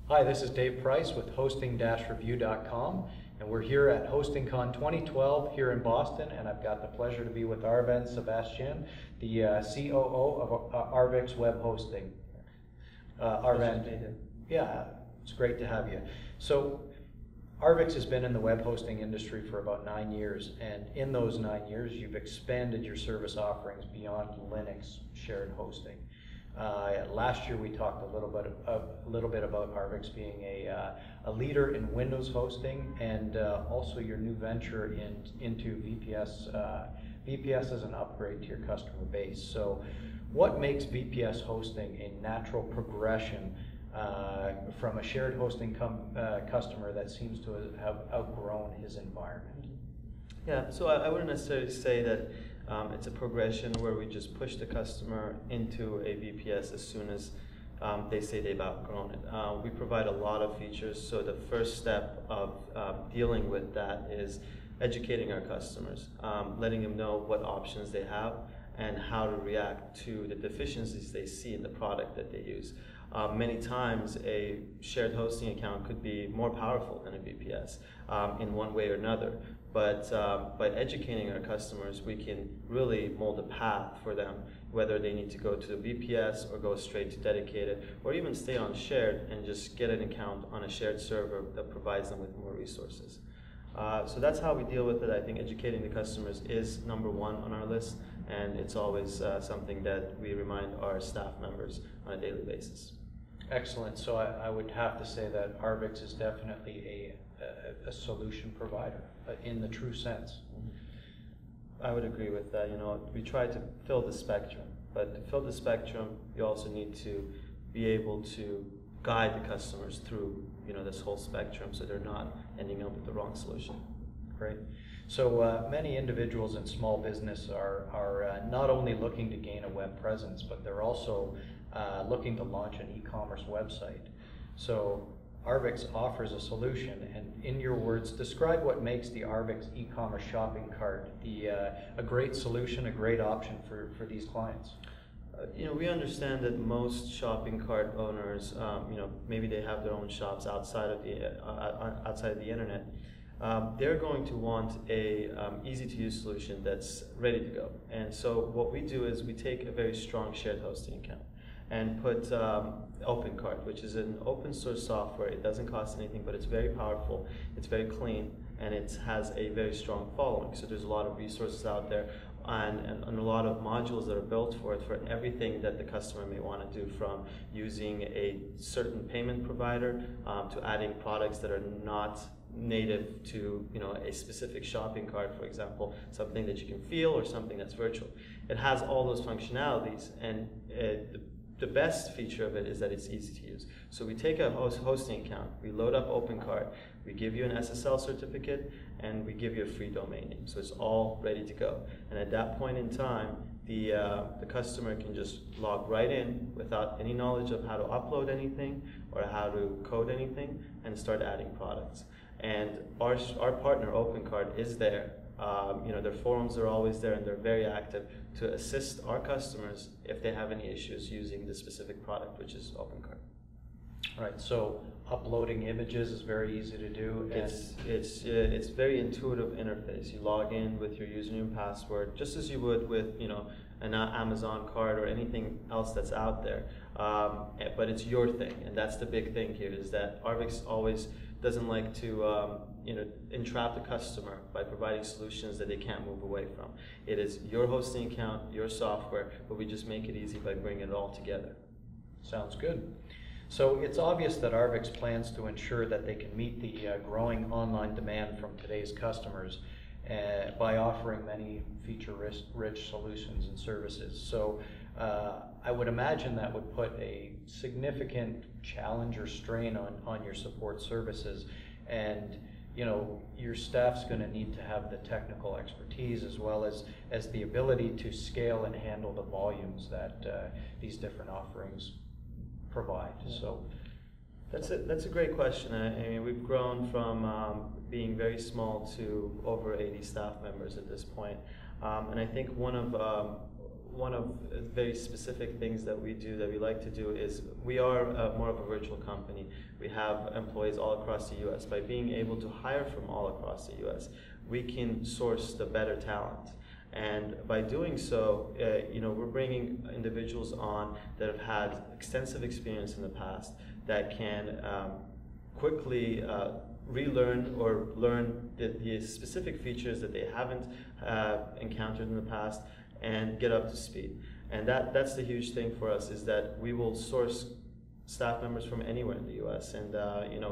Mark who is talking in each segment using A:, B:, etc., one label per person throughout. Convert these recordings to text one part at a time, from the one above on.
A: Hi, this is Dave Price with hosting-review.com, and we're here at HostingCon 2012 here in Boston, and I've got the pleasure to be with Arvixe Sebastian, the COO of Arvixe Web Hosting. Yeah, it's great to have you. So, Arvixe has been in the web hosting industry for about 9 years, and in those 9 years, you've expanded your service offerings beyond Linux shared hosting. Last year we talked a little bit about Arvixe being a leader in Windows hosting, and also your new venture into VPS. VPS as an upgrade to your customer base. So, what makes VPS hosting a natural progression from a shared hosting customer that seems to have outgrown his environment?
B: Yeah, so I wouldn't necessarily say that it's a progression where we just push the customer into a VPS as soon as they say they've outgrown it. We provide a lot of features, so the first step of dealing with that is educating our customers, letting them know what options they have and how to react to the deficiencies they see in the product that they use. Many times a shared hosting account could be more powerful than a VPS in one way or another. But by educating our customers, we can really mold a path for them, whether they need to go to the VPS or go straight to dedicated, or even stay on shared and just get an account on a shared server that provides them with more resources. So that's how we deal with it. I think educating the customers is number one on our list, and it's always something that we remind our staff members on a daily basis.
A: Excellent. So I would have to say that Arvixe is definitely a solution provider in the true sense.
B: I would agree with that. You know, we try to fill the spectrum, but to fill the spectrum, you also need to be able to guide the customers through, you know, this whole spectrum, so they're not ending up with the wrong solution.
A: Great. So many individuals in small business are not only looking to gain a web presence, but they're also looking to launch an e-commerce website. So Arvixe offers a solution, and in your words, describe what makes the Arvixe e-commerce shopping cart a great solution, a great option for these clients.
B: You know, we understand that most shopping cart owners, you know, maybe they have their own shops outside of the internet. They're going to want a easy-to-use solution that's ready to go. And so what we do is we take a very strong shared hosting account and put OpenCart, which is an open source software. It doesn't cost anything, but it's very powerful, it's very clean, and it has a very strong following. So there's a lot of resources out there and a lot of modules that are built for it, for everything that the customer may want to do, from using a certain payment provider to adding products that are not native to, you know, a specific shopping cart, for example, something that you can feel or something that's virtual. It has all those functionalities, and the best feature of it is that it's easy to use. So we take a hosting account, we load up OpenCart, we give you an SSL certificate, and we give you a free domain name. So it's all ready to go. And at that point in time, the customer can just log right in without any knowledge of how to upload anything or how to code anything, and start adding products. And our partner OpenCart is there. You know, their forums are always there, and they're very active to assist our customers if they have any issues using the specific product, which is OpenCart.
A: Right. So uploading images is very easy to do.
B: It's very intuitive interface. You log in with your username and password, just as you would with, you know, an Amazon card or anything else that's out there. But it's your thing, and that's the big thing here, is that Arvixe always doesn't like to you know, entrap the customer by providing solutions that they can't move away from. It is your hosting account, your software, but we just make it easy by bringing it all together.
A: Sounds good. So it's obvious that Arvixe plans to ensure that they can meet the growing online demand from today's customers by offering many feature-rich solutions and services. So I would imagine that would put a significant challenge or strain on your support services, and you know, your staff's going to need to have the technical expertise as well as the ability to scale and handle the volumes that these different offerings provide.
B: Yeah.
A: So
B: that's a great question. I mean, we've grown from being very small to over 80 staff members at this point, and I think one one of very specific things that we do, that we like to do, is we are more of a virtual company. We have employees all across the U.S. By being able to hire from all across the U.S., we can source the better talent. And by doing so, we're bringing individuals on that have had extensive experience in the past, that can quickly relearn or learn the specific features that they haven't encountered in the past, and get up to speed. And that's the huge thing for us, is that we will source staff members from anywhere in the U.S. and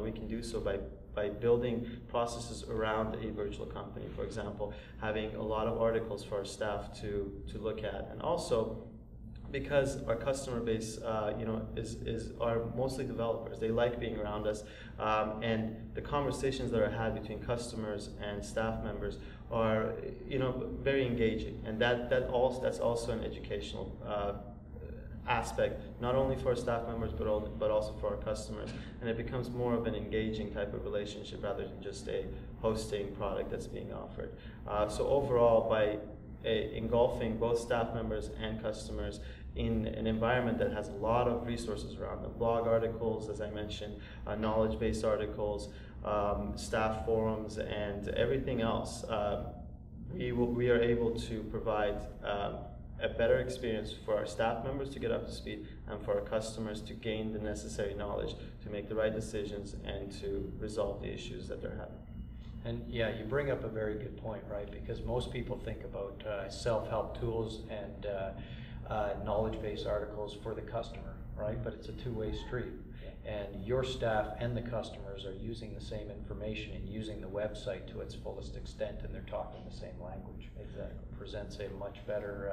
B: we can do so by building processes around a virtual company. For example, having a lot of articles for our staff to look at, and also because our customer base are mostly developers. They like being around us, and the conversations that are had between customers and staff members are very engaging, and that's also an educational aspect, not only for our staff members but also for our customers, and it becomes more of an engaging type of relationship rather than just a hosting product that's being offered. So overall, by engulfing both staff members and customers in an environment that has a lot of resources around them, blog articles, as I mentioned, knowledge-based articles, staff forums, and everything else, we are able to provide a better experience for our staff members to get up to speed, and for our customers to gain the necessary knowledge to make the right decisions and to resolve the issues that they're having.
A: And yeah, you bring up a very good point, right? Because most people think about self-help tools and knowledge-based articles for the customer, right? But it's a two-way street. And your staff and the customers are using the same information and using the website to its fullest extent, and they're talking the same language.
B: Exactly.
A: Presents a much better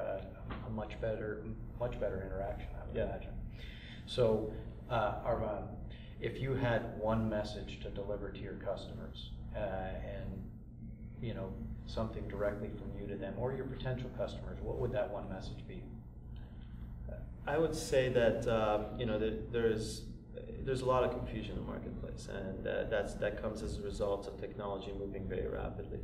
A: interaction, I would imagine. So, Arvixe, if you had one message to deliver to your customers, and something directly from you to them or your potential customers, what would that one message be?
B: I would say that there's a lot of confusion in the marketplace, and that comes as a result of technology moving very rapidly.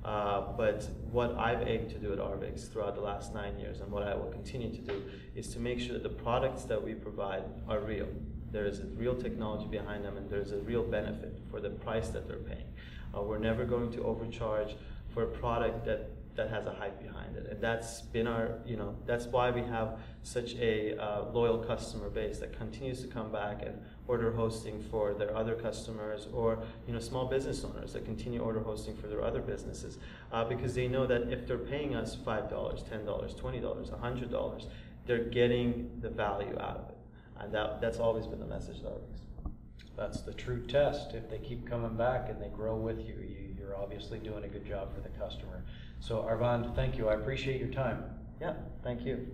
B: But what I've aimed to do at Arvixe throughout the last 9 years, and what I will continue to do, is to make sure that the products that we provide are real. There is a real technology behind them, and there's a real benefit for the price that they're paying. We're never going to overcharge for a product that has a hype behind it, and that's been that's why we have such a loyal customer base that continues to come back and order hosting for their other customers, or small business owners that continue order hosting for their other businesses, because they know that if they're paying us $5, $10, $20, $100, they're getting the value out of it, and that's always been the message of Arvixe.
A: That's the true test. If they keep coming back and they grow with you, you're obviously doing a good job for the customer. So Arvixe, thank you. I appreciate your time.
B: Yeah, thank you.